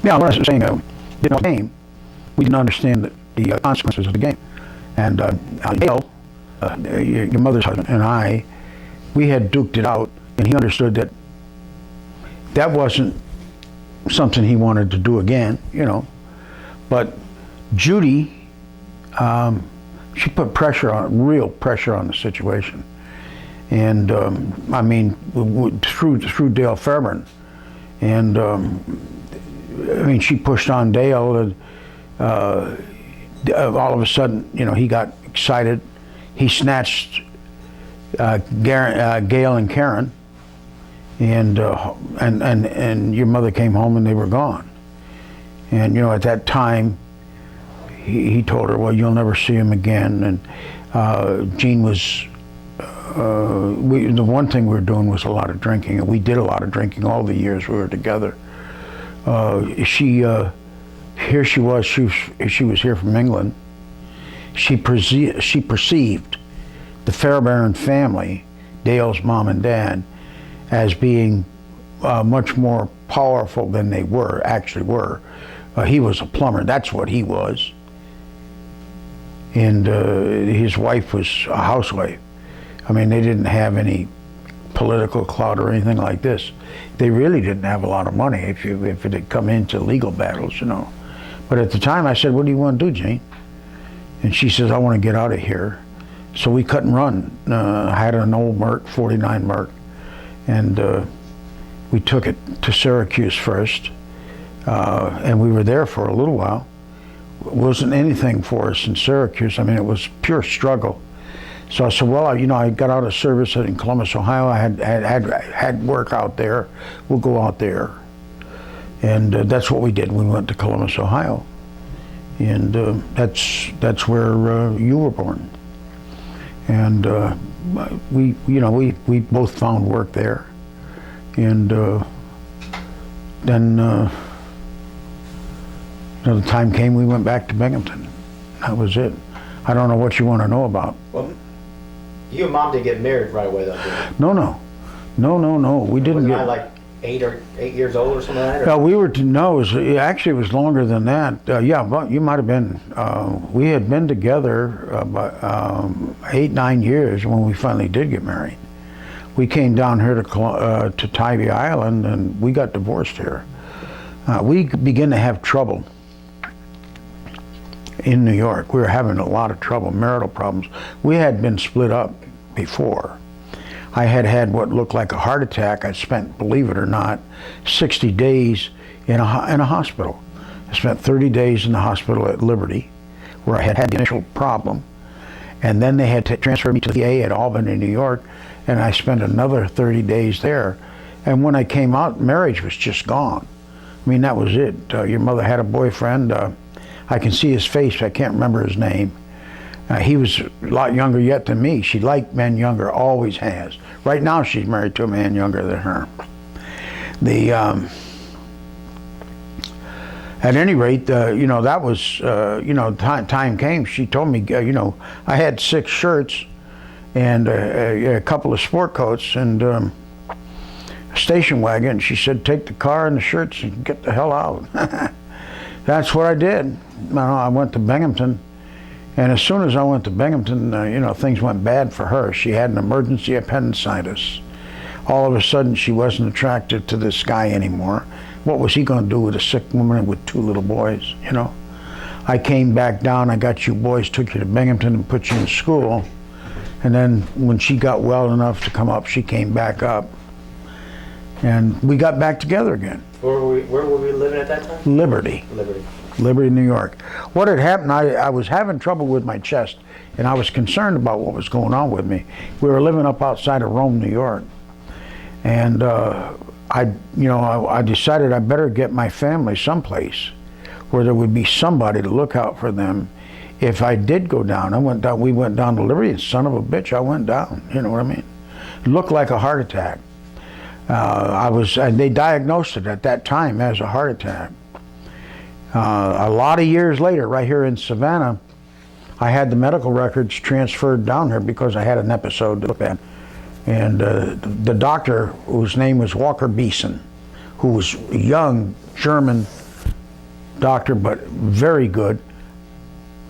Yeah, what I was saying, didn't know the game. We didn't understand the consequences of the game. And Dale, your mother's husband, and I, we had duked it out, and he understood that that wasn't something he wanted to do again, you know. But Judy, she put pressure on, real pressure on the situation. And I mean, through Dale Fairburn. And I mean, she pushed on Dale, and all of a sudden, you know, he got excited. He snatched Gail and Karen, and your mother came home and they were gone. And you know, at that time, he told her, "Well, you'll never see him again." And Jean was. The one thing we were doing was a lot of drinking, and we did a lot of drinking all the years we were together. Here she was here from England. She perceived the Fairbairn family, Dale's mom and dad, as being much more powerful than they actually were. He was a plumber, that's what he was. And his wife was a housewife. I mean, they didn't have any political clout or anything like this. They really didn't have a lot of money if it had come into legal battles, you know. But at the time I said, "What do you want to do, Jane?" And she says, "I want to get out of here." So we cut and run. I had an old Merc, 49 Merc, and we took it to Syracuse first, and we were there for a little while. It wasn't anything for us in Syracuse. I mean, it was pure struggle. So I said, well, you know, I got out of service in Columbus, Ohio. I had work out there. We'll go out there. And that's what we did. We went to Columbus, Ohio. And that's where you were born. And we both found work there. And then the time came we went back to Binghamton. That was it. I don't know what you want to know about. Well, you and Mom didn't get married right away, though, did you? No. We didn't get. I like 8 years old or something like that? No, we were. No, it was longer than that. Yeah, but you might have been. We had been together about 8-9 years when we finally did get married. We came down here to Tybee Island, and we got divorced here. We began to have trouble in New York. We were having a lot of trouble, marital problems. We had been split up before. I had what looked like a heart attack. I spent, believe it or not, 60 days in a hospital. I spent 30 days in the hospital at Liberty, where I had the initial problem. And then they had to transfer me to the VA at Albany, New York, and I spent another 30 days there. And when I came out, marriage was just gone. I mean, that was it. Your mother had a boyfriend. I can see his face, I can't remember his name. He was a lot younger yet than me. She liked men younger, always has. Right now she's married to a man younger than her. At any rate, you know, that was, you know, time came. She told me, you know, I had 6 shirts and a couple of sport coats and a station wagon. She said, take the car and the shirts and get the hell out. That's what I did. I went to Binghamton, and as soon as I went to Binghamton, you know, things went bad for her. She had an emergency appendicitis. All of a sudden, she wasn't attracted to this guy anymore. What was he going to do with a sick woman with 2 little boys, you know? I came back down, I got you boys, took you to Binghamton and put you in school. And then when she got well enough to come up, she came back up. And we got back together again. Where were we living at that time? Liberty, New York. What had happened, I was having trouble with my chest, and I was concerned about what was going on with me. We were living up outside of Rome, New York. And I decided I better get my family someplace where there would be somebody to look out for them. If I did go down, we went down to Liberty, and son of a bitch, I went down, you know what I mean? It looked like a heart attack. They diagnosed it at that time as a heart attack. A lot of years later, right here in Savannah, I had the medical records transferred down here because I had an episode to look at. And the doctor, whose name was Walker Beeson, who was a young German doctor, but very good,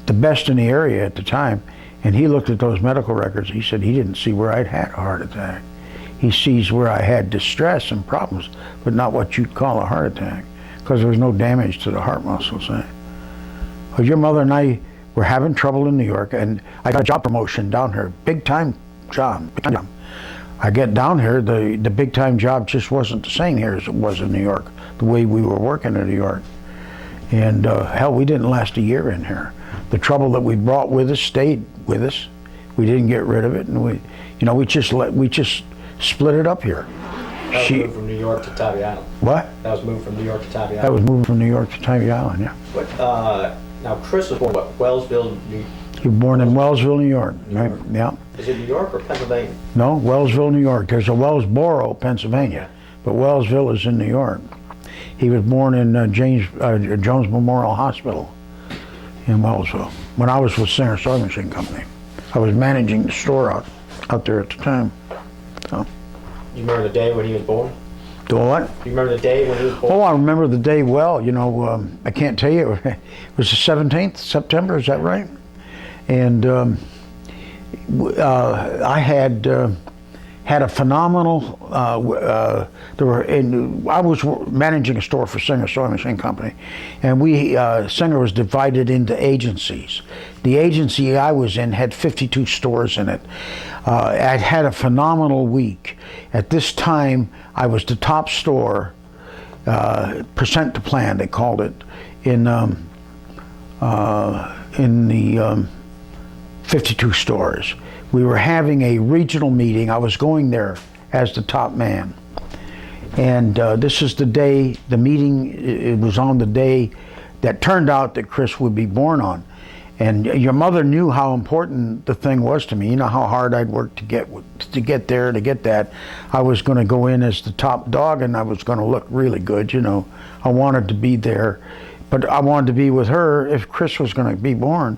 the best in the area at the time. And he looked at those medical records. He said he didn't see where I'd had a heart attack. He sees where I had distress and problems, but not what you'd call a heart attack, because there was no damage to the heart muscles. Well, your mother and I were having trouble in New York, and I got a job promotion down here, big time job. I get down here, the big time job just wasn't the same here as it was in New York, the way we were working in New York. And hell, we didn't last a year in here. The trouble that we brought with us stayed with us. We didn't get rid of it, and we just split it up here. That was moved from New York to Tybee Island. What? That was moved from New York to Tybee Island. That was moved from New York to Tybee Island, yeah. But now Chris was born what? Wellsville, New York. He was born in Wellsville, New York. Right? Yeah. Is it New York or Pennsylvania? No, Wellsville, New York. There's a Wellsboro, Pennsylvania, but Wellsville is in New York. He was born in Jones Memorial Hospital in Wellsville. When I was with Singer Sewing Machine Company, I was managing the store out there at the time. So. You remember the day when he was born? Do what? You remember the day when he was born? Oh, I remember the day well. I can't tell you. It was the 17th September. Is that right? And I had a phenomenal. I was managing a store for Singer Sewing Machine Company, and Singer was divided into agencies. The agency I was in had 52 stores in it. I'd had a phenomenal week. At this time, I was the top store, percent to plan they called it, in the 52 stores. We were having a regional meeting. I was going there as the top man. And this is the day, the meeting, it was on the day that turned out that Chris would be born on. And your mother knew how important the thing was to me. You know how hard I'd worked to get there, to get that. I was going to go in as the top dog, and I was going to look really good, I wanted to be there. But I wanted to be with her if Chris was going to be born.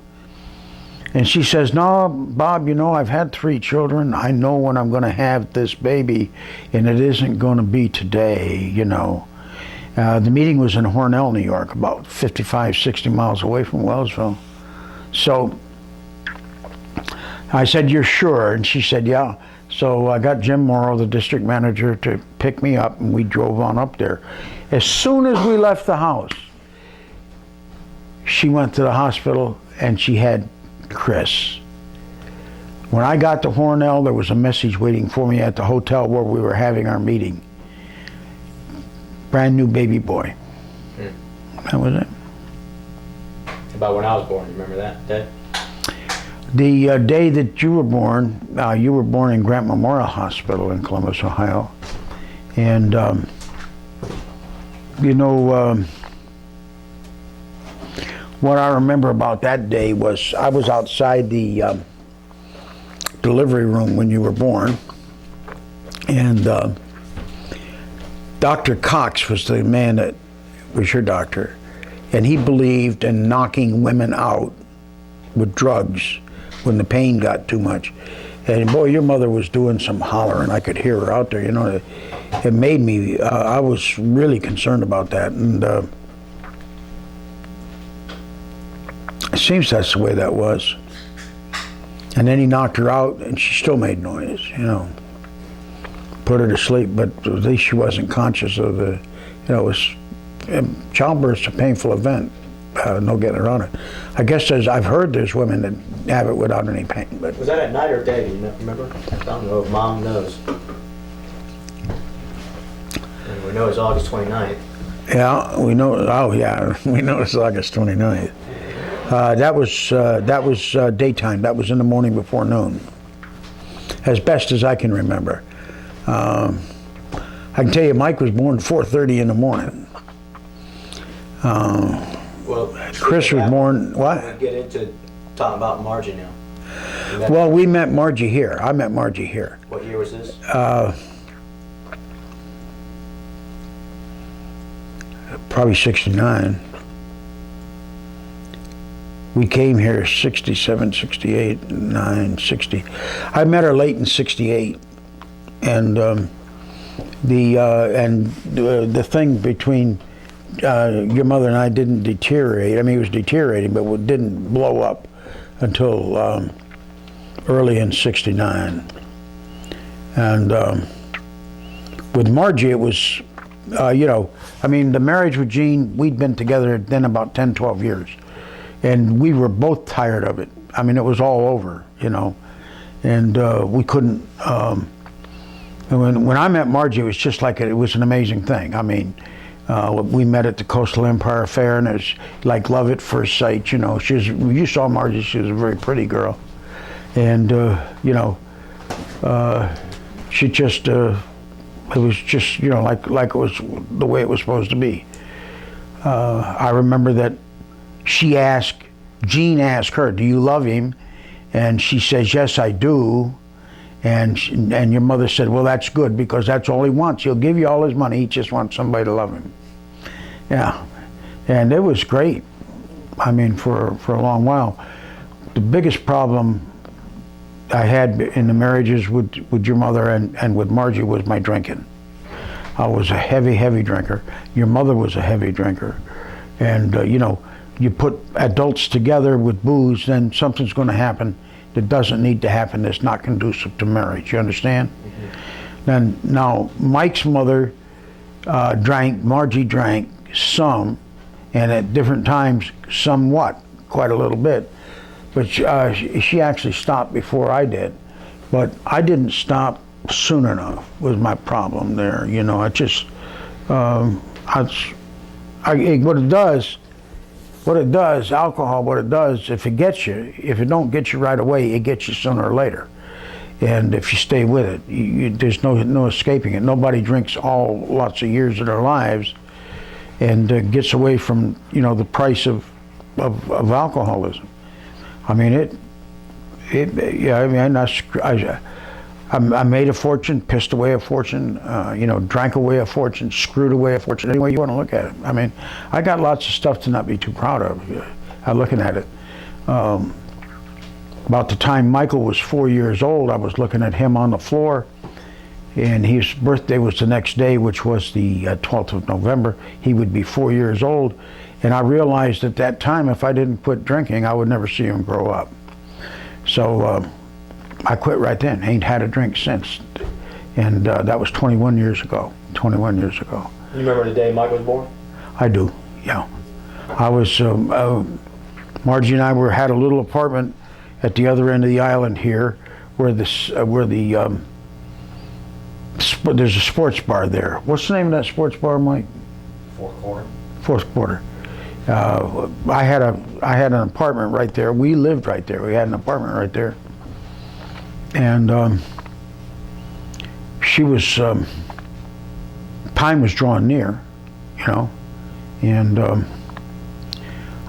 And she says, no, Bob, I've had 3 children. I know when I'm going to have this baby, and it isn't going to be today, The meeting was in Hornell, New York, about 55, 60 miles away from Wellsville. So I said, you're sure? And she said, yeah. So I got Jim Morrow, the district manager, to pick me up, and we drove on up there. As soon as we left the house, she went to the hospital, and she had Chris. When I got to Hornell, there was a message waiting for me at the hotel where we were having our meeting. Brand new baby boy. That was it. About when I was born, you remember that day? The day that you were born in Grant Memorial Hospital in Columbus, Ohio. And, what I remember about that day was I was outside the delivery room when you were born, and Dr. Cox was the man that was your doctor, and he believed in knocking women out with drugs when the pain got too much. And boy, your mother was doing some hollering. I could hear her out there. It made me. I was really concerned about that, and. It seems that's the way that was. And then he knocked her out, and she still made noise, Put her to sleep, but at least she wasn't conscious of childbirth's a painful event. No getting around it. I guess I've heard there's women that have it without any pain. But was that at night or day? Do you remember? I don't know if Mom knows. And we know it's August 29th. Yeah, we know. Oh, yeah, we know it's August 29th. That was daytime. That was in the morning before noon, as best as I can remember. I can tell you, Mike was born at 4:30 in the morning. Chris was born what? We'll get into talking about Margie now. Well, we met Margie here. I met Margie here. What year was this? Probably 69. We came here 67, 68, 9, 60. I met her late in 68. And the thing between your mother and I didn't deteriorate. I mean, it was deteriorating, but it didn't blow up until early in '69. And with Margie, it was, I mean, the marriage with Jean, we'd been together then about 10, 12 years. And we were both tired of it. I mean, it was all over, and we couldn't. When I met Margie, it was just like it was an amazing thing. I mean, we met at the Coastal Empire Fair, and it was like love at first sight. You saw Margie; she was a very pretty girl, and she just. It was just like it was the way it was supposed to be. I remember that Jean asked her, "Do you love him?" And she says, "Yes, I do." And your mother said, "Well, that's good, because that's all he wants. He'll give you all his money. He just wants somebody to love him." Yeah, and it was great. I mean, for a long while. The biggest problem I had in the marriages with your mother and with Margie was my drinking. I was a heavy drinker. Your mother was a heavy drinker. And, you put adults together with booze, then something's going to happen that doesn't need to happen, that's not conducive to marriage. You understand? Mm-hmm. Now, Mike's mother drank, Margie drank some, and at different times, somewhat, quite a little bit. But she actually stopped before I did. But I didn't stop soon enough, was my problem there. I just, alcohol, what it does, if it don't get you right away, it gets you sooner or later. And if you stay with it, there's no escaping it. Nobody drinks lots of years of their lives and gets away from, the price of alcoholism. I mean, I made a fortune, pissed away a fortune, drank away a fortune, screwed away a fortune, any way you want to look at it. I mean, I got lots of stuff to not be too proud of, looking at it. About the time Michael was 4 years old, I was looking at him on the floor, and his birthday was the next day, which was the 12th of November. He would be 4 years old, and I realized at that time, if I didn't quit drinking, I would never see him grow up. So I quit right then. Ain't had a drink since. And that was 21 years ago. 21 years ago. You remember the day Mike was born? I do, yeah. I was, Margie and I had a little apartment at the other end of the island here, there's a sports bar there. What's the name of that sports bar, Mike? Fourth Quarter. Fourth Quarter. I had an apartment right there. We lived right there. We had an apartment right there. And she was, time was drawing near, and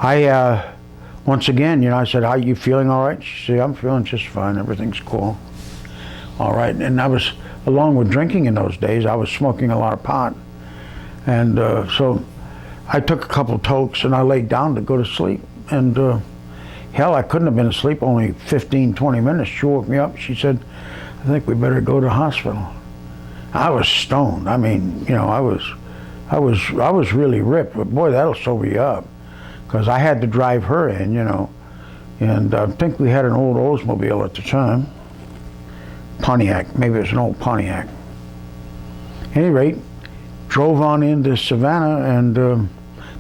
I, once again, I said, "How you feeling all right?" She said, "I'm feeling just fine. Everything's cool." All right. And I was, along with drinking in those days, I was smoking a lot of pot. And so I took a couple tokes and I laid down to go to sleep. And hell, I couldn't have been asleep only 15, 20 minutes. She woke me up. She said, "I think we better go to the hospital." I was stoned. I mean, I was really ripped, but boy, that'll sober you up. Because I had to drive her in, and I think we had an old Oldsmobile at the time. Pontiac, maybe it was an old Pontiac. At any rate, drove on into Savannah, and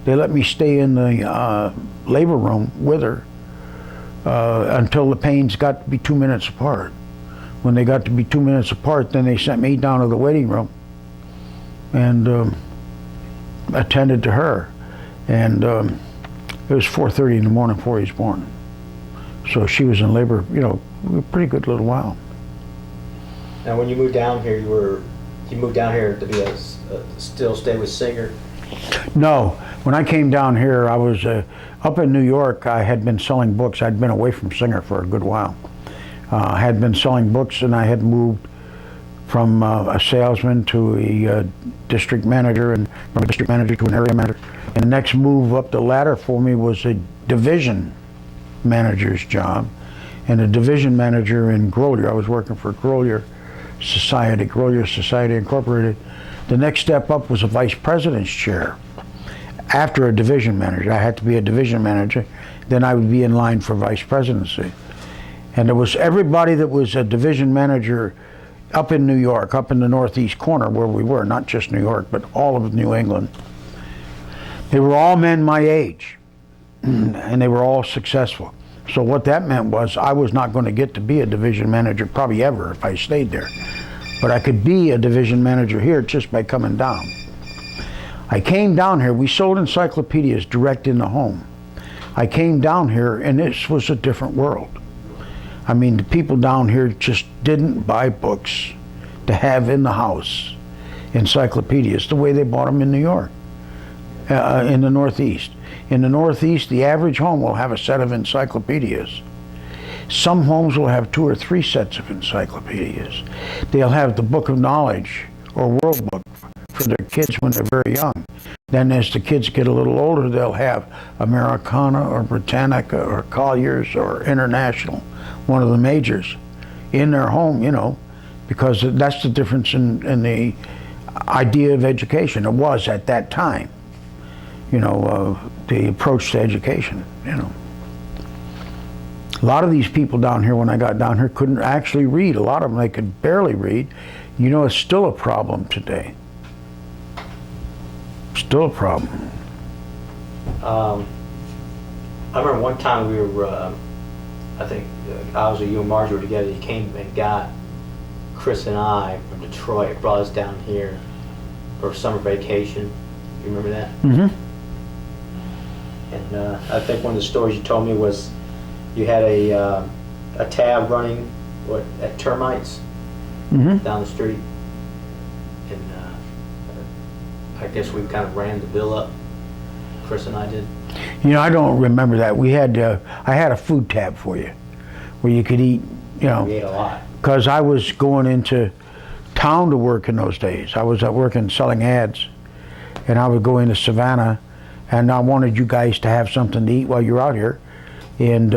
they let me stay in the labor room with her until the pains got to be 2 minutes apart. When they got to be 2 minutes apart, then they sent me down to the waiting room and attended to her. And it was 4:30 in the morning before he was born. So she was in labor, a pretty good little while. Now, when you moved down here, you moved down here to be still stay with Singer? No, when I came down here, I was up in New York. I had been selling books. I'd been away from Singer for a good while. I had been selling books, and I had moved from a salesman to a district manager, and from a district manager to an area manager. And the next move up the ladder for me was a division manager's job, and a division manager in Grolier. I was working for Grolier Society Incorporated. The next step up was a vice president's chair. after a division manager. I had to be a division manager. Then I would be in line for vice presidency. And there was everybody that was a division manager up in New York, up in the northeast corner where we were, not just New York, but all of New England. They were all men my age, and they were all successful. So what that meant was I was not going to get to be a division manager probably ever if I stayed there. But I could be a division manager here just by coming down. I came down here, we sold encyclopedias direct in the home. I came down here and this was a different world. I mean, the people down here just didn't buy books to have in the house, encyclopedias, the way they bought them in New York, in the Northeast. In the Northeast, the average home will have a set of encyclopedias. Some homes will have 2 or 3 sets of encyclopedias. They'll have the Book of Knowledge or World Book for their kids when they're very young. Then as the kids get a little older, they'll have Americana or Britannica or Collier's or International, one of the majors, in their home, you know, because that's the difference in the idea of education. It was at that time, you know, the approach to education, you know. A lot of these people down here, when I got down here, couldn't actually read. A lot of them, they could barely read. You know, it's still a problem today. Still a problem. I remember one time we were, I think obviously you and Marge were together. You came and got Chris and I from Detroit, brought us down here for summer vacation. You remember that? Mm-hmm. And I think one of the stories you told me was you had a tab running at termites Mm-hmm. down the street, and I guess we kind of ran the bill up. Chris and I did. You know, I don't remember that. We had, I had a food tab for you, where you could eat, you know. We ate a lot. Because I was going into town to work in those days. I was at work and selling ads, and I would go into Savannah, and I wanted you guys to have something to eat while you're out here, and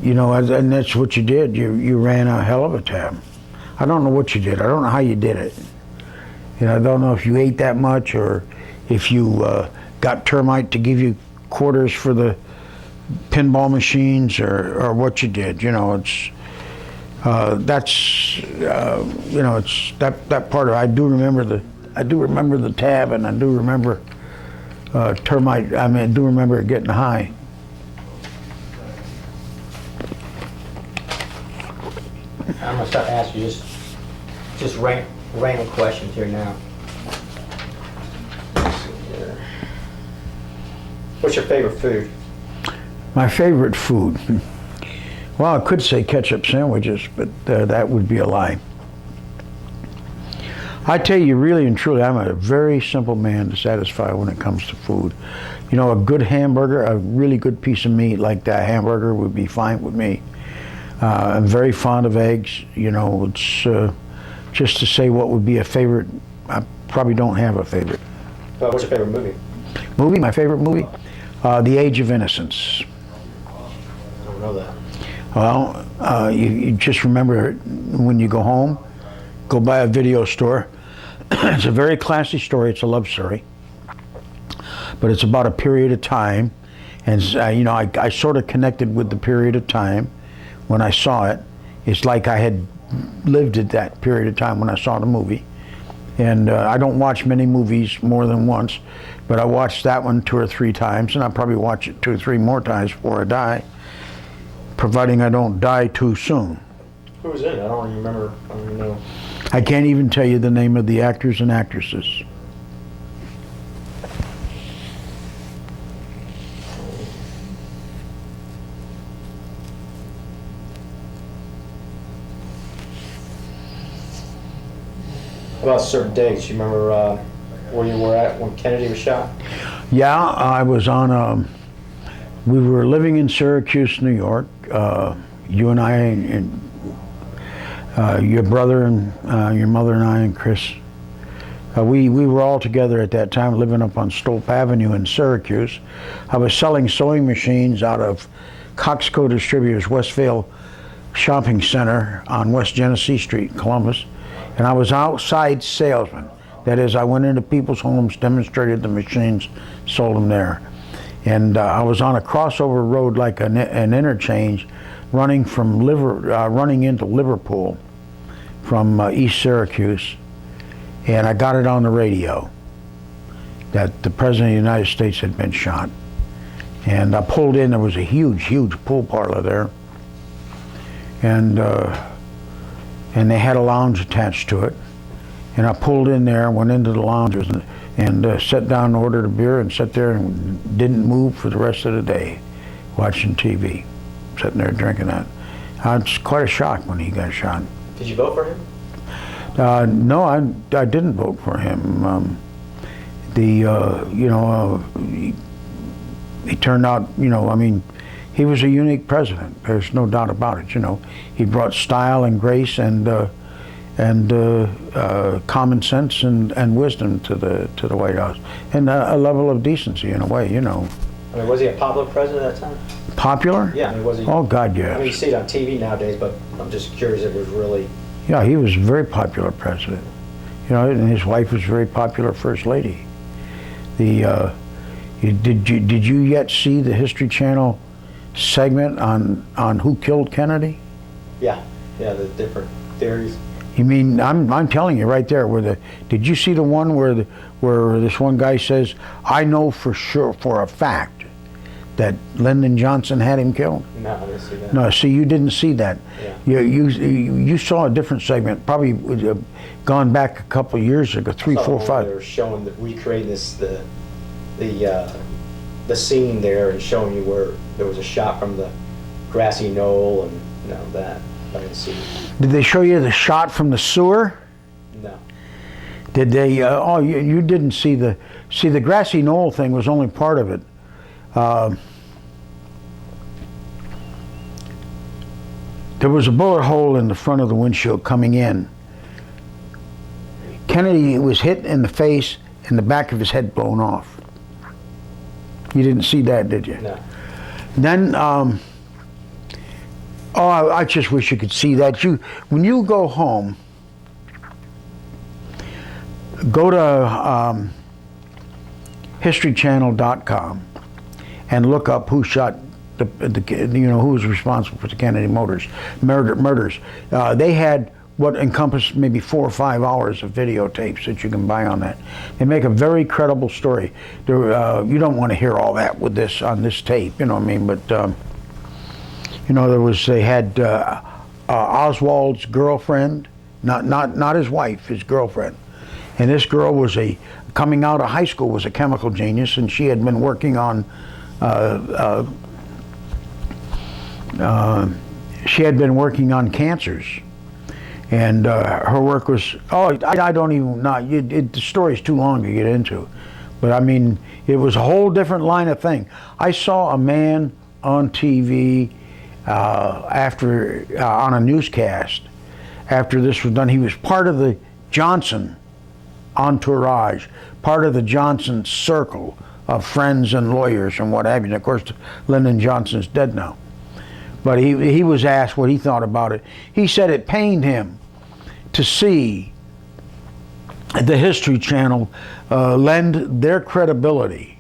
you know, and that's what you did. You ran a hell of a tab. I don't know what you did. I don't know how you did it. You know, I don't know if you ate that much or if you got termite to give you quarters for the pinball machines or what you did. You know, it's that's you know, it's that part of it. I do remember the tab, and I do remember termite. I mean, I do remember it getting high. I'm gonna start asking you just random questions here now. Let's see here. What's your favorite food? My favorite food. Well, I could say ketchup sandwiches, but that would be a lie. I tell you, really and truly, I'm a very simple man to satisfy when it comes to food. You know, a good hamburger, a really good piece of meat like that hamburger would be fine with me. I'm very fond of eggs. You know, it's just to say what would be a favorite, I probably don't have a favorite. What's your favorite movie? Movie, my favorite movie? The Age of Innocence. I don't know that. Well, you just remember when you go home, go by a video store. It's a very classy story. It's a love story. But it's about a period of time. And, you know, I sort of connected with the period of time when I saw it. It's like I had lived at that period of time when I saw the movie. And I don't watch many movies more than once, but I watched that one 2 or 3 times, and I'll probably watch it 2 or 3 more times before I die, providing I don't die too soon. Who was in it? I don't remember. I don't even know. I can't even tell you the name of the actors and actresses. How about certain dates? You remember where you were at when Kennedy was shot? Yeah, I was on, we were living in Syracuse, New York, you and I and your brother and your mother and I and Chris. We were all together at that time living up on Stolp Avenue in Syracuse. I was selling sewing machines out of Coxco Distributors, Westvale Shopping Center on West Genesee Street in Columbus. And I was outside salesman. That is, I went into people's homes, demonstrated the machines, sold them there. And I was on a crossover road, like an interchange, running into Liverpool from East Syracuse, and I got it on the radio that the President of the United States had been shot. And I pulled in. There was a huge pool parlor there, and they had a lounge attached to it. And I pulled in there, went into the lounge, and sat down and ordered a beer and sat there and didn't move for the rest of the day, watching TV, sitting there drinking that. It's quite a shock when he got shot. Did you vote for him? No, I didn't vote for him. He turned out, I mean, he was a unique president. There's no doubt about it. He brought style and grace and common sense and wisdom to the White House, and a level of decency in a way. I mean, was he a popular president at that time? Popular? Yeah. I mean, was he? Oh God, yes. I mean, you see it on TV nowadays, but I'm just curious. It was really. Yeah, he was a very popular president. And his wife was a very popular first lady. Did you yet see the History Channel segment on who killed Kennedy? Yeah, the different theories. You mean, I'm telling you right there, did you see the one where this one guy says, I know for a fact that Lyndon Johnson had him killed? No, I didn't see that. No, see, you didn't see that. Yeah. You saw a different segment, probably gone back a couple of years ago, 3, 4, 5. They were showing recreating the scene there and showing you where there was a shot from the grassy knoll and that. I didn't see it. Did they show you the shot from the sewer? No. Did they? You didn't see the grassy knoll thing was only part of it. There was a bullet hole in the front of the windshield coming in. Kennedy was hit in the face and the back of his head blown off. You didn't see that, did you? No. Then, I just wish you could see that. When you go home, go to historychannel.com and look up who shot who was responsible for the Kennedy murders. They had what encompassed maybe 4 or 5 hours of videotapes that you can buy on that. They make a very credible story. You don't want to hear all that on this tape, you know what I mean? But they had Oswald's girlfriend, not his wife, his girlfriend, and this girl was coming out of high school, was a chemical genius, and she had been working on cancers. And her work was, I don't even know, the story's too long to get into. But I mean, it was a whole different line of thing. I saw a man on TV on a newscast after this was done. He was part of the Johnson entourage, part of the Johnson circle of friends and lawyers and what have you. And of course, Lyndon Johnson's dead now. But he was asked what he thought about it. He said it pained him to see the History Channel lend their credibility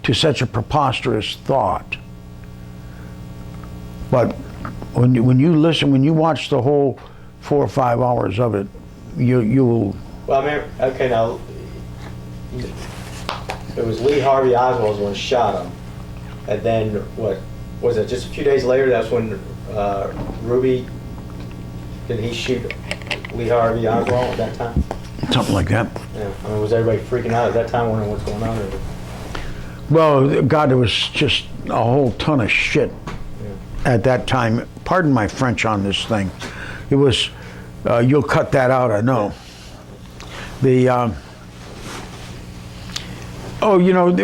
to such a preposterous thought. But when you watch the whole 4 or 5 hours of it, you will. Well, I mean, okay, now it was Lee Harvey Oswald when shot him, and then what was it? Just a few days later, that's when Ruby, did he shoot Lee Harvey Oswald at that time? Something like that. Yeah. I mean, was everybody freaking out at that time, wondering what's going on? Or? Well, God, there was just a whole ton of shit at that time. Pardon my French on this thing. It was, you'll cut that out, I know. There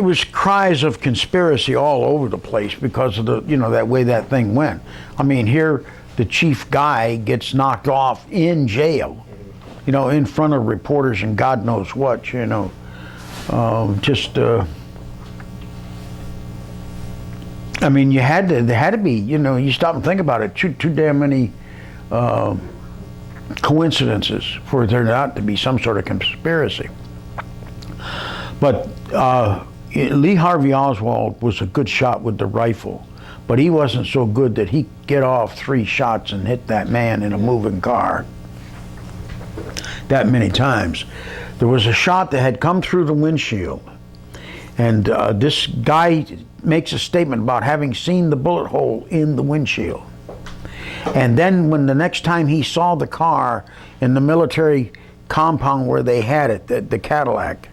was cries of conspiracy all over the place because of that way that thing went. I mean, here the chief guy gets knocked off in jail, in front of reporters and God knows what, I mean, there had to be, you stop and think about it, too damn many coincidences for there not to be some sort of conspiracy. But Lee Harvey Oswald was a good shot with the rifle, but he wasn't so good that he could get off 3 shots and hit that man in a moving car that many times. There was a shot that had come through the windshield, and this guy makes a statement about having seen the bullet hole in the windshield. And then when the next time he saw the car in the military compound where they had it, the Cadillac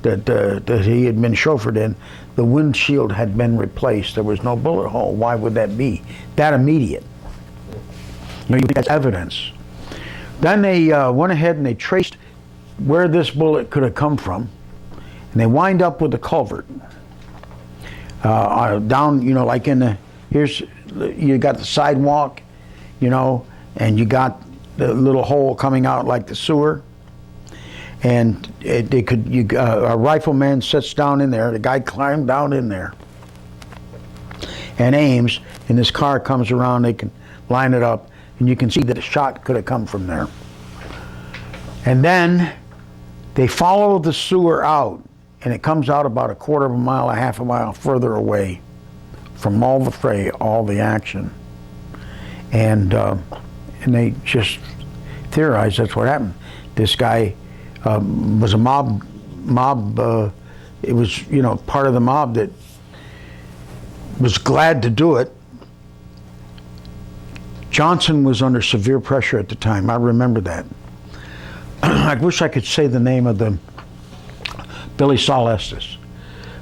that he had been chauffeured in, the windshield had been replaced. There was no bullet hole. Why would that be? That immediate. You know, that's evidence. Then they went ahead and they traced where this bullet could have come from, and they wind up with the culvert. Down, you know, like in the, you got the sidewalk, you know, and you got the little hole coming out like the sewer. And a rifleman sits down in there, the guy climbed down in there and aims, and this car comes around, they can line it up, and you can see that a shot could have come from there. And then they follow the sewer out, and it comes out about a quarter of a mile, a half a mile further away from all the fray, all the action. And they just theorized that's what happened. This guy was a mob, it was, you know, part of the mob that was glad to do it. Johnson was under severe pressure at the time. I remember that. I wish I could say the name of the Billy Saul Estes.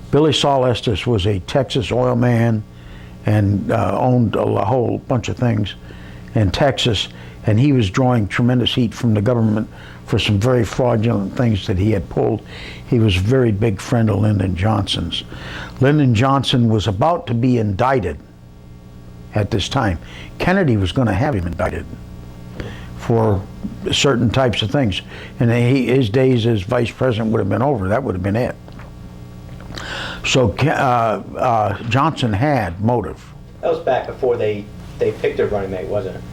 Billy Saul Estes was a Texas oil man and owned a whole bunch of things in Texas, and he was drawing tremendous heat from the government for some very fraudulent things that he had pulled. He was a very big friend of Lyndon Johnson's. Lyndon Johnson was about to be indicted at this time. Kennedy was going to have him indicted for certain types of things. And his days as vice president would have been over. That would have been it. So Johnson had motive. That was back before they picked their running mate, wasn't it?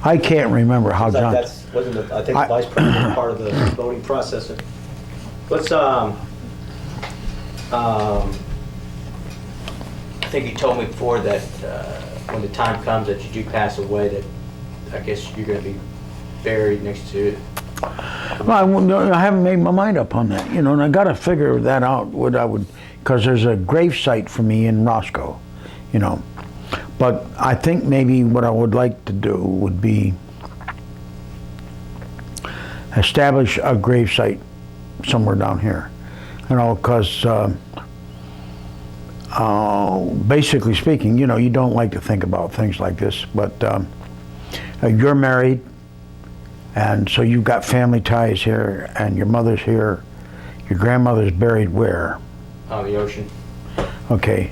I can't remember how Johnson... I think the vice president was part of the voting process. Let's, I think you told me before that when the time comes that you do pass away, that I guess you're going to be buried next to... Well, I haven't made my mind up on that, you know, and I got to figure that out, what I would, because there's a grave site for me in Roscoe, you know. But I think maybe what I would like to do would be establish a grave site somewhere down here, you know, because basically speaking, you know, you don't like to think about things like this, but you're married, and so you've got family ties here, and your mother's here. Your grandmother's buried where? On the ocean. Okay.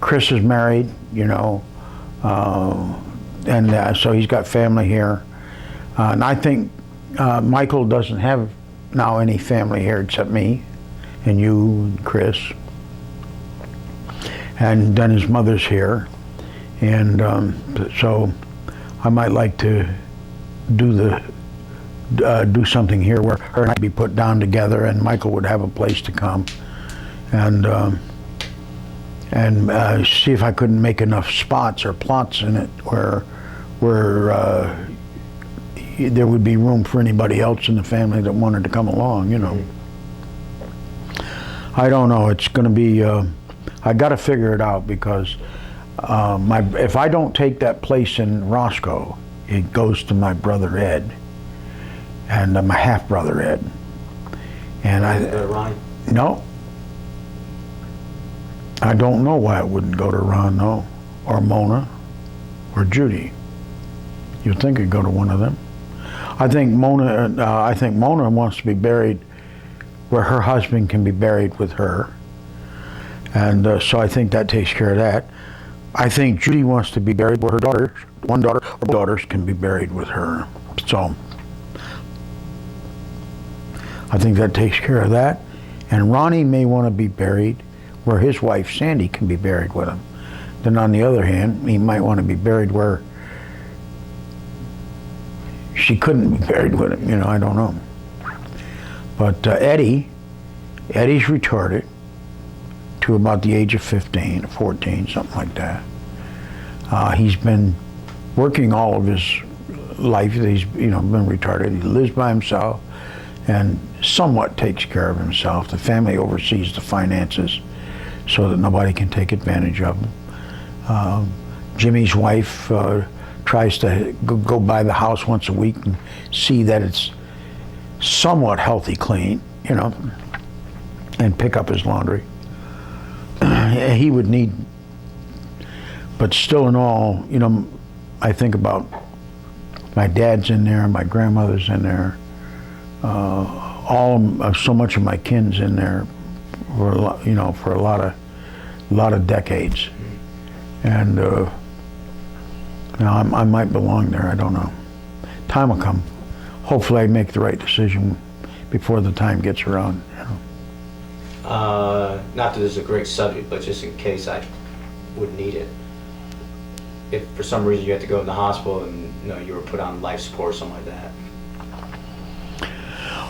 Chris is married, you know, and so he's got family here. And I think Michael doesn't have now any family here except me and you and Chris. And then his mother's here. And so I might like to do something here where her and I be put down together, and Michael would have a place to come. And see if I couldn't make enough spots or plots in it where there would be room for anybody else in the family that wanted to come along, you know. I don't know. It's going to be, I got to figure it out, because if I don't take that place in Roscoe, it goes to my brother Ed and my half-brother Ed. And Ronnie? No. I don't know why it wouldn't go to Ron, though, or Mona, or Judy. You'd think it'd go to one of them. I think Mona wants to be buried where her husband can be buried with her, and so I think that takes care of that. I think Judy wants to be buried where her one daughter or daughters can be buried with her. So I think that takes care of that. And Ronnie may want to be buried where his wife Sandy can be buried with him. Then on the other hand, he might want to be buried where she couldn't be buried with him, you know, I don't know. But Eddie Eddie's retarded to about the age of 15 or 14, something like that. He's been working all of his life. He's been retarded. He lives by himself and somewhat takes care of himself. The family oversees the finances so that nobody can take advantage of him. Jimmy's wife tries to go by the house once a week and see that it's somewhat healthy clean, and pick up his laundry. He would need, but still in all, I think about my dad's in there, my grandmother's in there, so much of my kin's in there for a lot of decades, and I might belong there. I don't know. Time will come. Hopefully, I make the right decision before the time gets around. Not that this is a great subject, but just in case I would need it. If for some reason you had to go in the hospital and you were put on life support or something like that.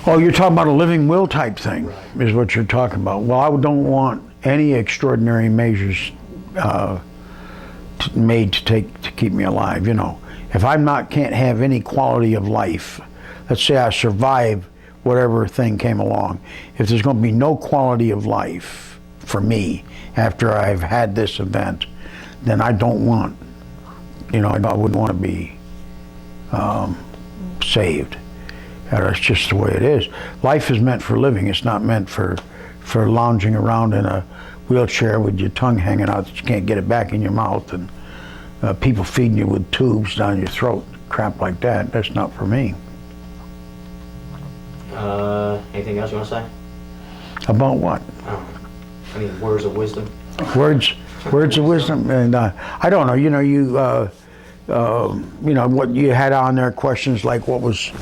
Oh, you're talking about a living will type thing, Right. Is what you're talking about. Well, I don't want any extraordinary measures made to keep me alive. If can't have any quality of life, let's say I survive whatever thing came along. If there's going to be no quality of life for me after I've had this event, then I don't want, I wouldn't want to be saved. That's just the way it is. Life is meant for living. It's not meant for lounging around in a wheelchair with your tongue hanging out that you can't get it back in your mouth, and people feeding you with tubes down your throat, crap like that. That's not for me. Anything else you want to say? About what? I mean, words of wisdom. Words of wisdom, and I don't know. What you had on there, questions like what was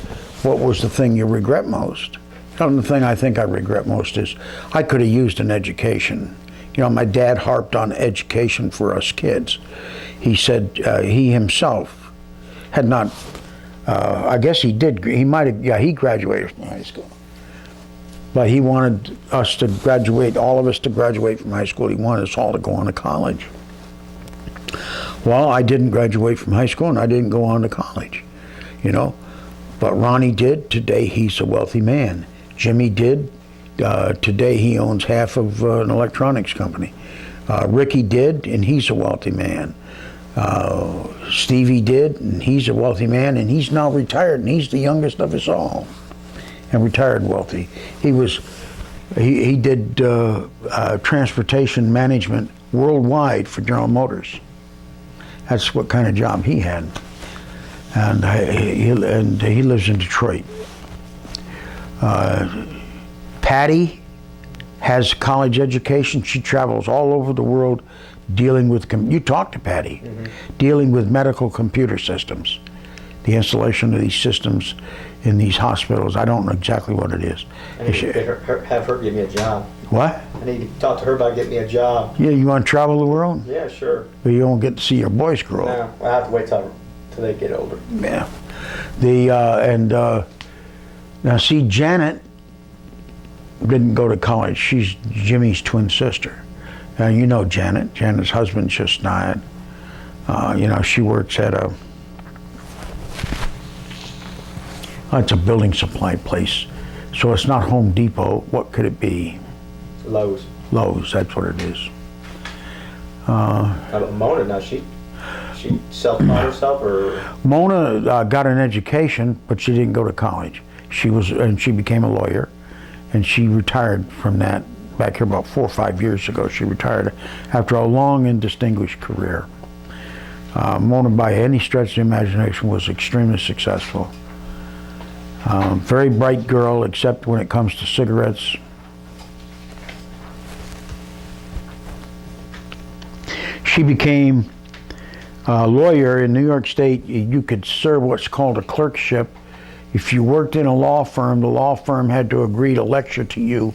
the thing you regret most? The thing I think I regret most is I could have used an education. My dad harped on education for us kids. He said he himself had not. I guess he did. He might have. Yeah, he graduated from high school. But he wanted us to graduate, all of us to graduate from high school. He wanted us all to go on to college. Well, I didn't graduate from high school and I didn't go on to college, But Ronnie did. Today he's a wealthy man. Jimmy did. Today he owns half of an electronics company. Ricky did, and he's a wealthy man. Stevie did, and he's a wealthy man, and he's now retired, and he's the youngest of us all, and retired wealthy. He did transportation management worldwide for General Motors. That's what kind of job he had, and he lives in Detroit. Patty has college education. She travels all over the world dealing with, you talk to Patty, dealing with medical computer systems, the installation of these systems in these hospitals. I don't know exactly what it is. I need to have her give me a job. What? I need to talk to her about getting me a job. Yeah, you want to travel the world? Yeah, sure. But you won't get to see your boys grow up. No, I have to wait till they get older. Yeah. Now see, Janet didn't go to college. She's Jimmy's twin sister. And you know Janet. Janet's husband just died. She works at it's a building supply place. So it's not Home Depot. What could it be? Lowe's. Lowe's, that's what it is. How about Mona? Now she self-taught herself, or? Mona got an education, but she didn't go to college. She became a lawyer, and she retired from that back here about 4 or 5 years ago. She retired after a long and distinguished career. Mona, by any stretch of the imagination, was extremely successful. Very bright girl, except when it comes to cigarettes. She became a lawyer in New York State. You could serve what's called a clerkship. If you worked in a law firm, the law firm had to agree to lecture to you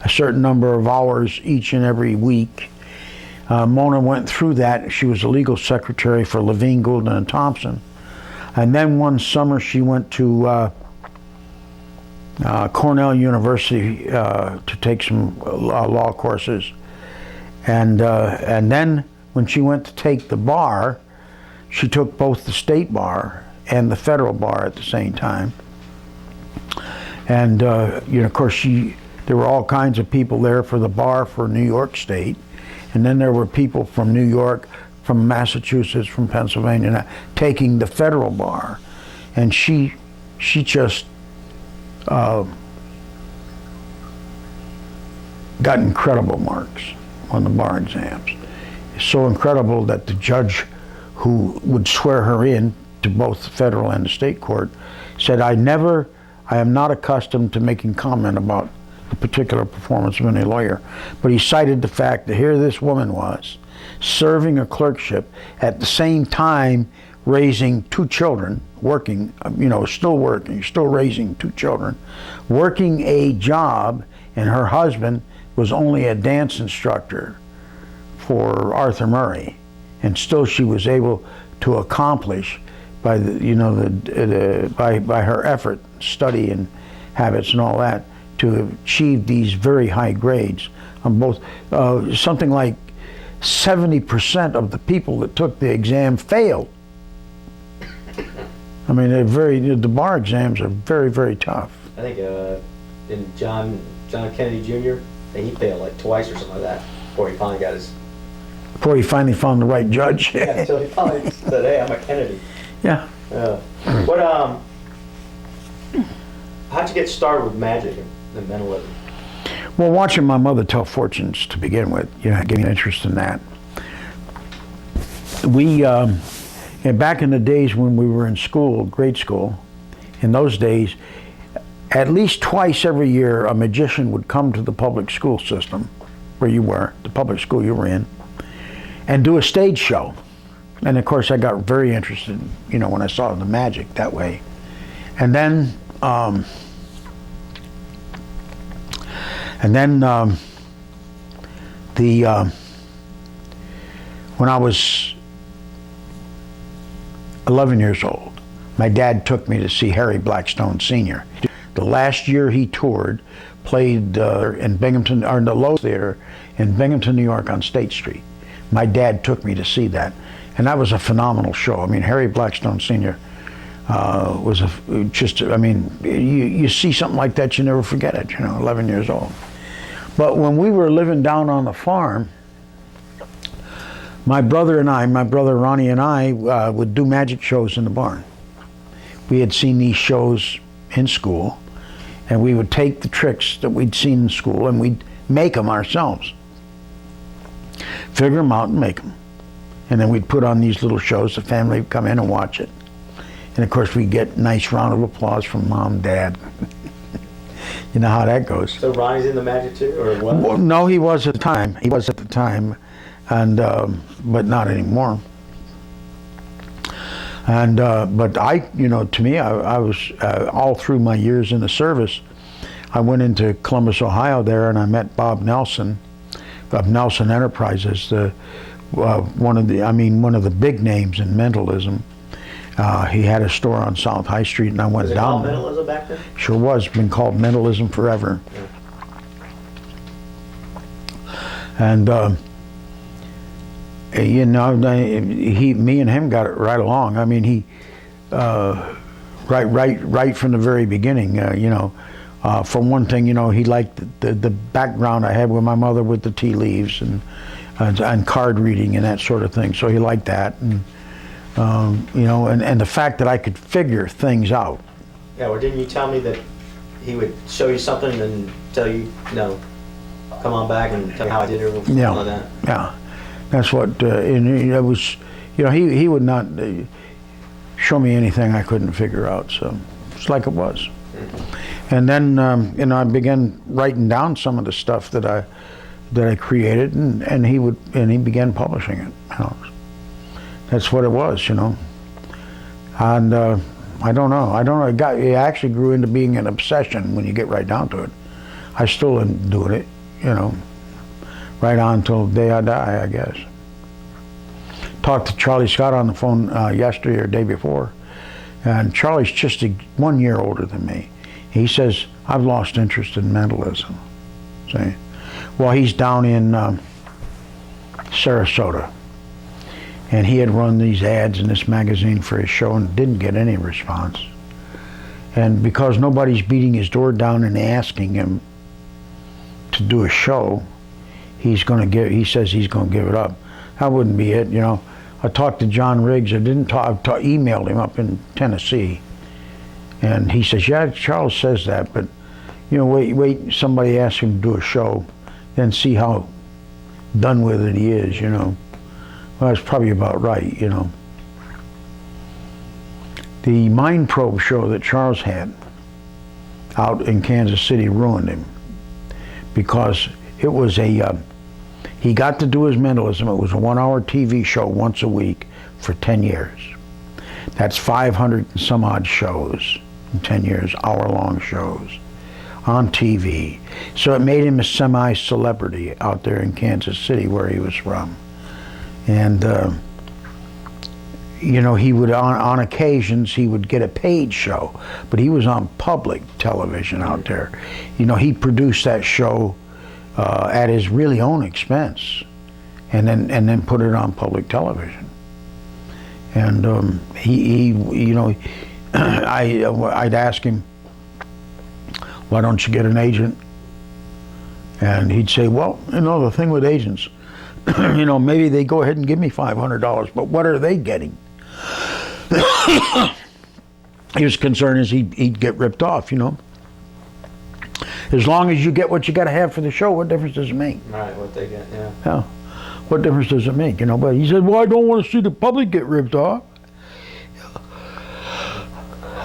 a certain number of hours each and every week. Mona went through that. She was a legal secretary for Levine, Goulden, and Thompson. And then one summer she went to Cornell University to take some law courses, and then when she went to take the bar, she took both the state bar and the federal bar at the same time. And of course, there were all kinds of people there for the bar for New York State, and then there were people from New York, from Massachusetts, from Pennsylvania, taking the federal bar, and she just got incredible marks on the bar exams. So incredible that the judge who would swear her in to both the federal and the state court said, I am not accustomed to making comment about the particular performance of any lawyer. But he cited the fact that here this woman was, serving a clerkship at the same time raising 2 children, working, still working, still raising 2 children, working a job, and her husband was only a dance instructor for Arthur Murray, and still she was able to accomplish by by her effort, study and habits and all that, to achieve these very high grades on both. Something like 70% of the people that took the exam failed. I mean, the bar exams are very, very tough. I think in John Kennedy Jr., he failed like twice or something like that before he finally got his. Before he finally found the right judge. Yeah, so he finally said, "Hey, I'm a Kennedy." Yeah. What how'd you get started with magic and mentalism? Well, watching my mother tell fortunes to begin with, gave me an interest in that. And back in the days when we were in school, grade school, in those days, at least twice every year, a magician would come to the public school system where you were, the public school you were in, and do a stage show. And of course, I got very interested, when I saw the magic that way. And then, when I was 11 years old, my dad took me to see Harry Blackstone Sr. The last year he toured, played in Binghamton, or in the Lowe's Theater in Binghamton, New York on State Street. My dad took me to see that, and that was a phenomenal show. I mean, Harry Blackstone Sr. Was you see something like that, you never forget it, 11 years old. But when we were living down on the farm, my brother Ronnie and I would do magic shows in the barn. We had seen these shows in school, and we would take the tricks that we'd seen in school and we'd make them ourselves. Figure them out and make them. And then we'd put on these little shows, the family would come in and watch it. And of course we'd get a nice round of applause from Mom, Dad. You know how that goes. So Ronnie's in the magic too, or what? Well, no, he was at the time. And but not anymore. And but I, to me, I was all through my years in the service. I went into Columbus, Ohio, there, and I met Bob Nelson of Nelson Enterprises, one of the big names in mentalism. He had a store on South High Street, and I went down. Was it called mentalism back then? Sure was. Been called mentalism forever. Yeah. And me and him got it right along. I mean, he right from the very beginning. For one thing, he liked the background I had with my mother with the tea leaves and card reading and that sort of thing. So he liked that, and and the fact that I could figure things out. Yeah, well, didn't you tell me that he would show you something and tell you, come on back and tell me how I did it, or something like that? Yeah, that's what. And it was, he would not show me anything I couldn't figure out. So it's like it was. Mm-hmm. And then I began writing down some of the stuff that I created, and he began publishing it. That's what it was, And I don't know. It actually grew into being an obsession when you get right down to it. I still am doing it, right on until the day I die, I guess. Talked to Charlie Scott on the phone yesterday or day before, and Charlie's just 1 year older than me. He says, I've lost interest in mentalism. See? Well, he's down in Sarasota. And he had run these ads in this magazine for his show and didn't get any response. And because nobody's beating his door down and asking him to do a show, he says he's going to give it up. That wouldn't be it, you know. I talked to John Riggs. I emailed him up in Tennessee. And he says, yeah, Charles says that, but, you know, wait, somebody asks him to do a show, then see how done with it he is, you know. Well, that's probably about right, you know. The Mind Probe show that Charles had out in Kansas City ruined him because it was he got to do his mentalism. It was a 1-hour TV show once a week for 10 years. That's 500 and some odd shows in 10 years, hour-long shows on TV. So it made him a semi-celebrity out there in Kansas City where he was from. And, you know, he would, on occasions, he would get a paid show, but he was on public television out there. You know, he produced that show at his really own expense and then put it on public television. And he you know, I'd ask him, why don't you get an agent? And he'd say, well, you know, the thing with agents, you know, maybe they go ahead and give me $500, but what are they getting? His concern is he'd get ripped off, you know. As long as you get what you got to have for the show, what difference does it make? Right, what they get, yeah. Yeah. What difference does it make, you know? But he said, well, I don't want to see the public get ripped off.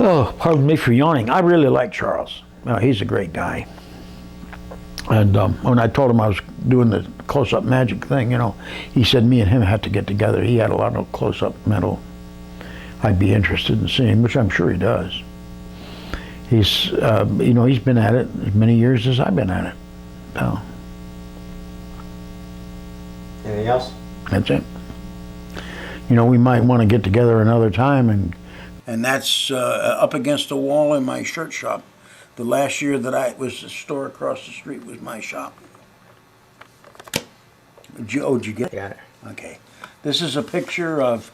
Oh, pardon me for yawning. I really like Charles. He's a great guy. And when I told him I was doing the close-up magic thing, you know, he said me and him had to get together. He had a lot of close-up mental I'd be interested in seeing, which I'm sure he does. He's, you know, he's been at it as many years as I've been at it. So. Anything else? That's it. You know, we might want to get together another time. And that's up against the wall in my shirt shop. The last year that I was the store across the street was my shop. Did you get it? Got it. Okay. This is a picture of,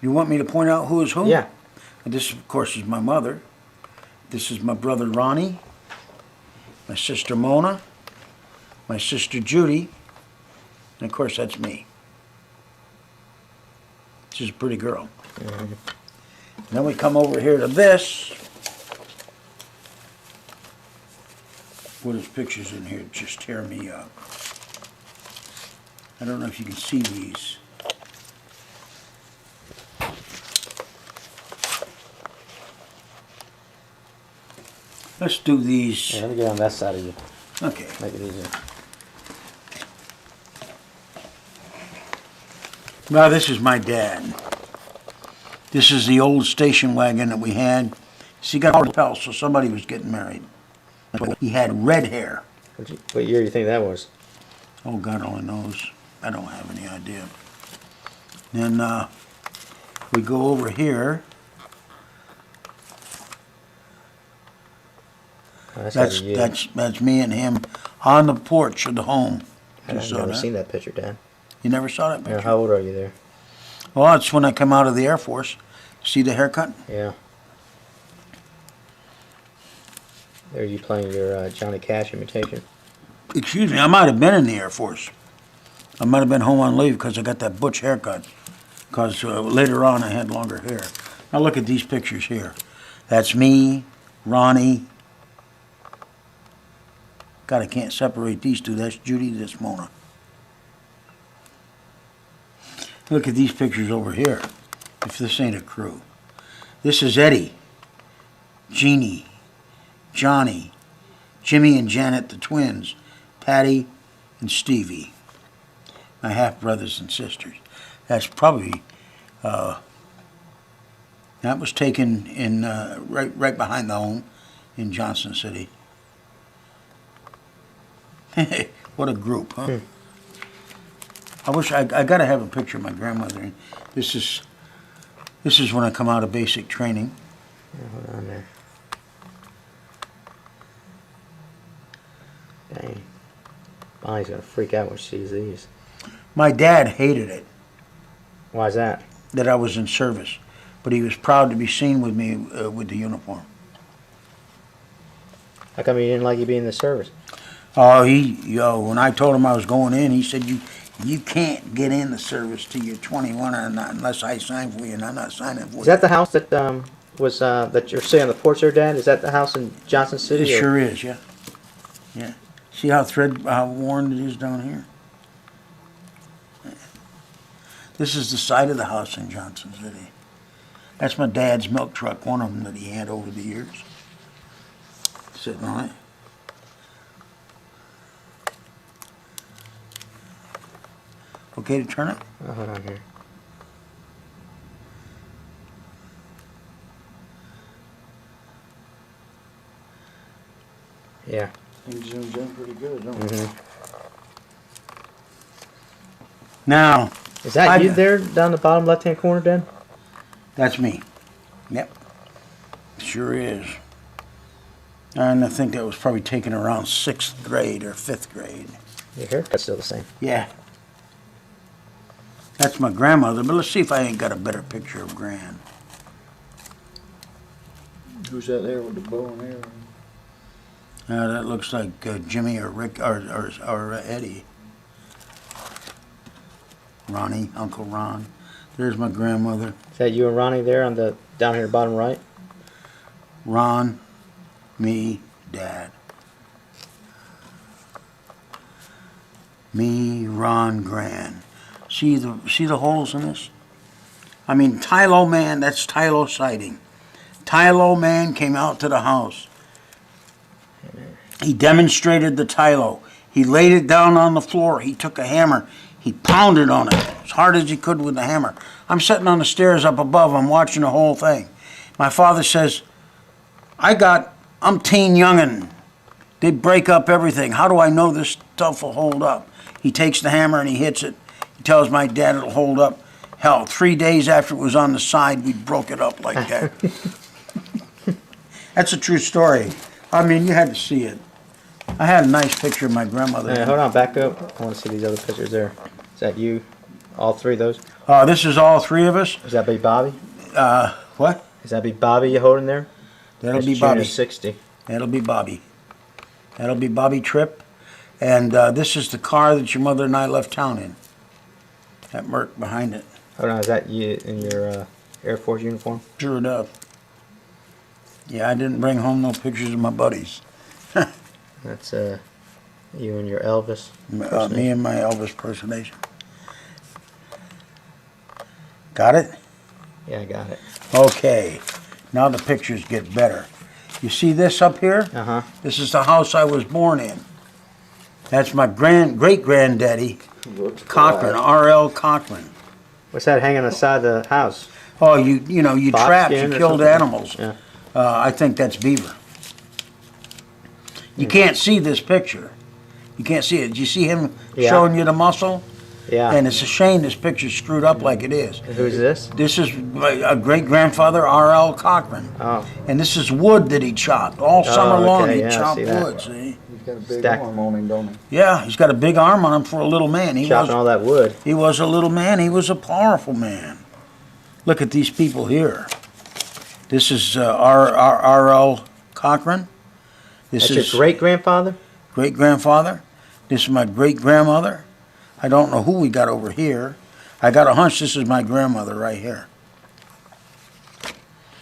you want me to point out who is who? Yeah. And this, of course, is my mother. This is my brother Ronnie, my sister Mona, my sister Judy, and of course that's me. She's a pretty girl. Mm-hmm. Then we come over here to this. What is pictures in here just tear me up. I don't know if you can see these. Let's do these. Yeah, let me get on that side of you. Okay. Make it easier. Now this is my dad. This is the old station wagon that we had. See, he got a lapel, so somebody was getting married. He had red hair. What year do you think that was? Oh, God only knows. I don't have any idea. Then we go over here. Oh, that's me and him on the porch of the home. I've never seen that picture, Dad. You never saw that picture? Yeah, how old are you there? Well, it's when I come out of the Air Force. See the haircut? Yeah. There you playing your Johnny Cash imitation? Excuse me, I might have been in the Air Force. I might have been home on leave because I got that butch haircut. Because later on I had longer hair. Now look at these pictures here. That's me, Ronnie. God, I can't separate these two. That's Judy, that's Mona. Look at these pictures over here, if this ain't a crew. This is Eddie, Jeannie, Johnny, Jimmy and Janet, the twins, Patty and Stevie, my half-brothers and sisters. That's probably, that was taken in, right behind the home in Johnson City. What a group, huh? I wish I gotta have a picture of my grandmother. This is when I come out of basic training. Yeah, hold on there. Dang. Bonnie's gonna freak out when she sees these. My dad hated it Why is that? that I was in service, but he was proud to be seen with me with the uniform. How come you didn't like you being in the service? Oh, when I told him I was going in, he said, you can't get in the service till you're 21 or not, unless I sign for you, and I'm not signing for you. Is that the house that was that you're sitting on the porch there, Dad? Is that the house in Johnson City? It or- sure is, yeah. Yeah. See how how worn it is down here? This is the side of the house in Johnson City. That's my dad's milk truck, one of them that he had over the years. Sitting on it. Okay to turn it? Oh, hold on here. Yeah. It zooms in pretty good, don't Mm-hmm. Now, Is that I- you there down the bottom left-hand corner, Dad? that's me. Yep. Sure is. And I think that was probably taken around 6th grade or 5th grade. Your haircut's still the same. Yeah. That's my grandmother, but let's see if I ain't got a better picture of Gran. Who's that there with the bow and arrow? That looks like Jimmy or Rick or Eddie. Ronnie, Uncle Ron. There's my grandmother. Is that you and Ronnie there on the down here bottom right? Ron, me, Dad. Me, Ron, Gran. See the holes in this? I mean, Tylo Man, that's Tylo sighting. Tylo Man came out to the house. He demonstrated the Tylo. He laid it down on the floor. He took a hammer. He pounded on it as hard as he could with the hammer. I'm sitting on the stairs up above. I'm watching the whole thing. My father says, I'm teen youngin'. They break up everything. How do I know this stuff will hold up? He takes the hammer and he hits it. He tells my dad it'll hold up. Hell, 3 days after it was on the side, we broke it up like that. That's a true story. I mean, you had to see it. I had a nice picture of my grandmother. Hold on, back up. I want to see these other pictures there. Is that you? All three of those? This is all three of us. Is that be Bobby? What? Is that be Bobby you holding there? That'll That's be June of Bobby. 60. That'll be Bobby. That'll be Bobby Tripp. And this is the car that your mother and I left town in. That Merc behind it. Hold on, is that you in your Air Force uniform? Sure enough. Yeah, I didn't bring home no pictures of my buddies. That's you and your Elvis. Me and my Elvis impersonation. Got it? Yeah, I got it. Okay. Now the pictures get better. You see this up here? Uh-huh. This is the house I was born in. That's my great-granddaddy, Cochran, R.L. Cochran. What's that hanging on the side of the house? Oh, you Fox trapped, skin you or killed something? animals. Yeah. I think that's beaver. You can't see this picture. You can't see it. Do you see him Yeah. showing you the muscle? Yeah. And it's a shame this picture's screwed up like it is. Who's this? This is a great-grandfather, R.L. Cochran. Oh. And this is wood that he chopped. All summer okay, long, he'd yeah, I chop see that. wood, see? He's got a big Stacked. arm on him, don't he? Yeah, he's got a big arm on him for a little man. Chopping all that wood. He was a little man. He was a powerful man. Look at these people here. This is R.L. Cochran. This That's your is great-grandfather? great-grandfather. This is my great-grandmother. I don't know who we got over here. I got a hunch this is my grandmother right here.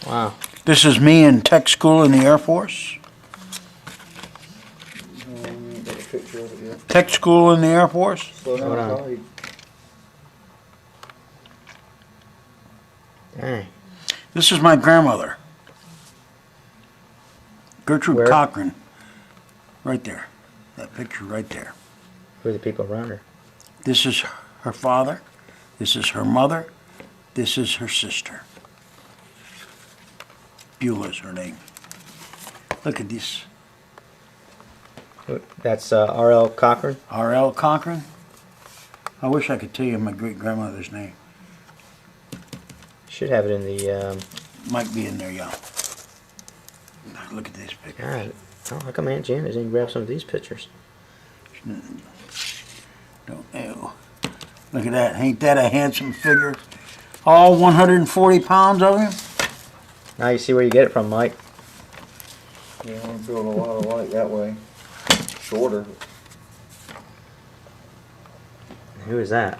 Wow. This is me in tech school in the Air Force. Ain't got a picture of it yet. Tech school in the Air Force. Slow down, Hold on. Carl. Dang. This is my grandmother. Gertrude Where? Cochran. Right there. That picture right there. Who are the people around her? This is her father. This is her mother. This is her sister. Beulah's her name. Look at this. That's R.L. Cochran? R.L. Cochran. I wish I could tell you my great-grandmother's name. Should have it in the, Might be in there, yeah. Look at this picture. God. Oh, how come Aunt Janet didn't grab some of these pictures? Don't know. Look at that. Ain't that a handsome figure? All 140 pounds of him? Now you see where you get it from, Mike. Yeah, I'm building a lot of light that way. Shorter. Who is that?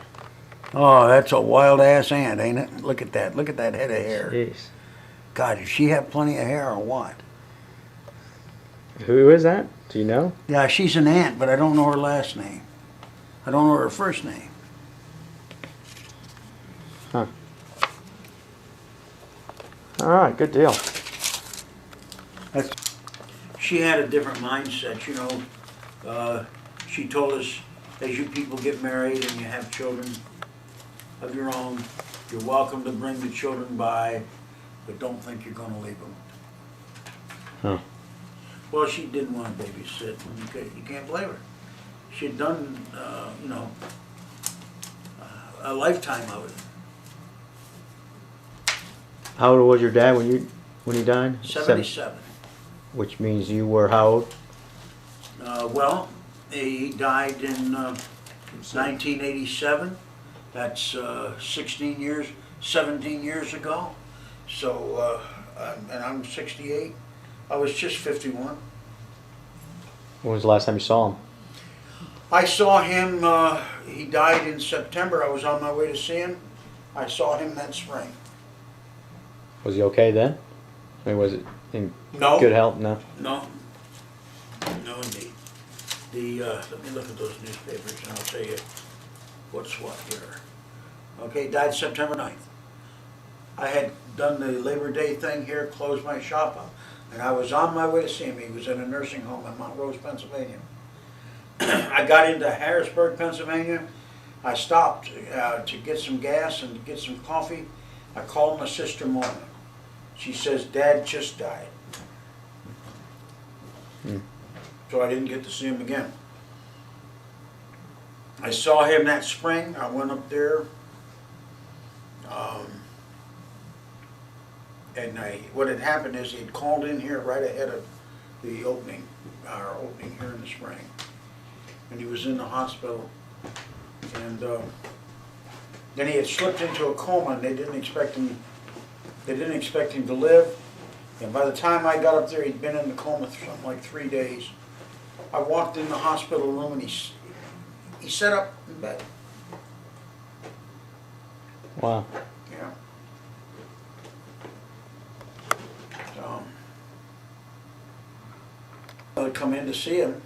Oh, that's a wild ass ant, ain't it? Look at that. Look at that head of hair. Jeez. God, does she have plenty of hair or what? Who is that? Do you know? Yeah, she's an ant, but I don't know her last name. I don't know her first name. Huh. All right, good deal. She had a different mindset, you know. She told us, as you people get married and you have children of your own, you're welcome to bring the children by, but don't think you're going to leave them. Huh. Well, she didn't want to babysit. You can't blame her. She had done, you know, a lifetime of it. How old was your dad when he died? 77. Which means you were how old? Well, he died in 1987. That's 17 years ago. So, and I'm 68. I was just 51. When was the last time you saw him? I saw him, he died in September. I was on my way to see him. I saw him that spring. Was he okay then? I mean, was it in No. good health? No. No. No, indeed. Let me look at those newspapers and I'll tell you what's what here. Okay, died September 9th. I had done the Labor Day thing here, closed my shop up, and I was on my way to see him. He was in a nursing home in Montrose, Pennsylvania. I got into Harrisburg, Pennsylvania. I stopped to get some gas and to get some coffee. I called my sister Mona. She says, Dad just died. So I didn't get to see him again. I saw him that spring. I went up there. And what had happened is he'd called in here right ahead of the opening, our opening here in the spring. And he was in the hospital. And then he had slipped into a coma and they didn't expect him to live. And by the time I got up there, he'd been in the coma for something like 3 days. I walked in the hospital room and he sat up in bed. Wow. Yeah. So, I would come in to see him,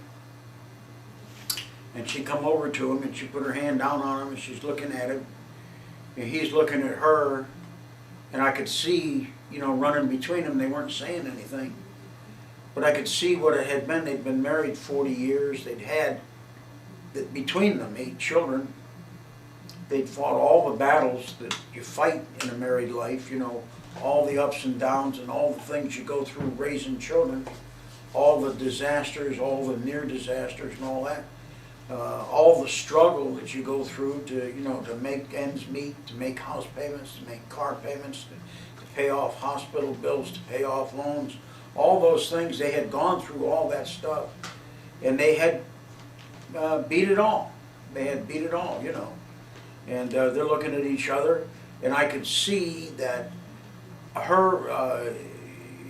and she come over to him and she put her hand down on him and she's looking at him, and he's looking at her, and I could see, you know, running between them. They weren't saying anything, but I could see what it had been. They'd been married 40 years. They'd had, between them, 8 children. They'd fought all the battles that you fight in a married life, you know, all the ups and downs and all the things you go through raising children, all the disasters, all the near disasters and all that, all the struggle that you go through to, you know, to make ends meet, to make house payments, to make car payments, to pay off hospital bills, to pay off loans, all those things. They had gone through all that stuff, and they had beat it all. They had beat it all, you know. And they're looking at each other, and I could see that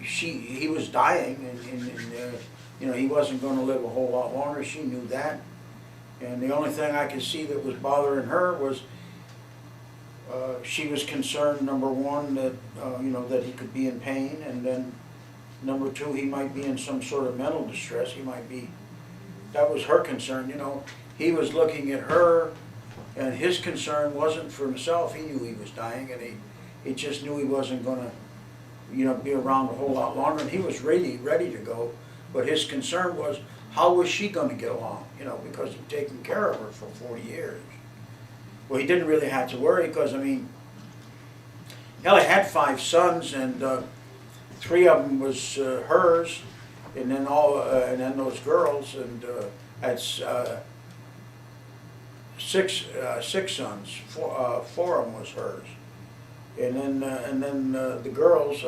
he was dying, and you know, he wasn't going to live a whole lot longer. She knew that, and the only thing I could see that was bothering her was she was concerned, number one, that you know, that he could be in pain, and then number two, he might be in some sort of mental distress. He might be. That was her concern, you know. He was looking at her. And his concern wasn't for himself. He knew he was dying, and he just knew he wasn't going to, you know, be around a whole lot longer. And he was really ready to go, but his concern was, how was she going to get along? You know, because he'd taken care of her for 40 years. Well, he didn't really have to worry because, I mean, Ellie had 5 sons, and 3 of them was hers, and then and then those girls, and had. 6 sons, 4 of them was hers, and then the girls,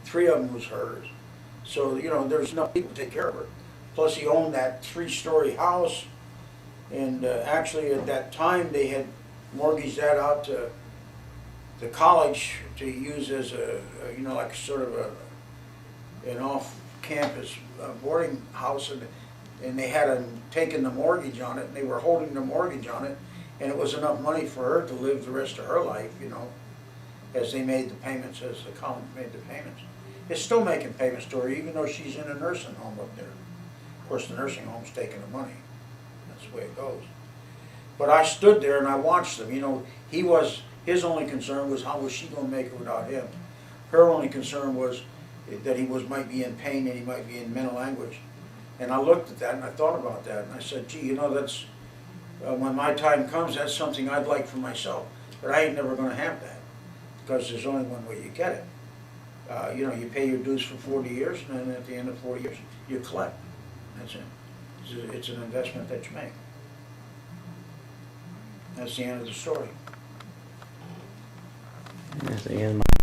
3 of them was hers. So, you know, there's enough people to take care of her. Plus, he owned that 3-story house And actually, at that time, they had mortgaged that out to the college to use as you know, like sort of an off-campus boarding house, and they had taken the mortgage on it, and they were holding the mortgage on it, and it was enough money for her to live the rest of her life, you know, as they made the payments, as the college made the payments. It's still making payments to her, even though she's in a nursing home up there. Of course, the nursing home's taking the money. That's the way it goes. But I stood there and I watched them. You know, his only concern was how was she going to make it without him. Her only concern was that he might be in pain and he might be in mental anguish. And I looked at that and I thought about that and I said, gee, you know, that's when my time comes, that's something I'd like for myself. But I ain't never going to have that because there's only one way you get it. You know, you pay your dues for 40 years and then at the end of 40 years, you collect. That's it. It's an investment that you make. That's the end of the story. That's the end of my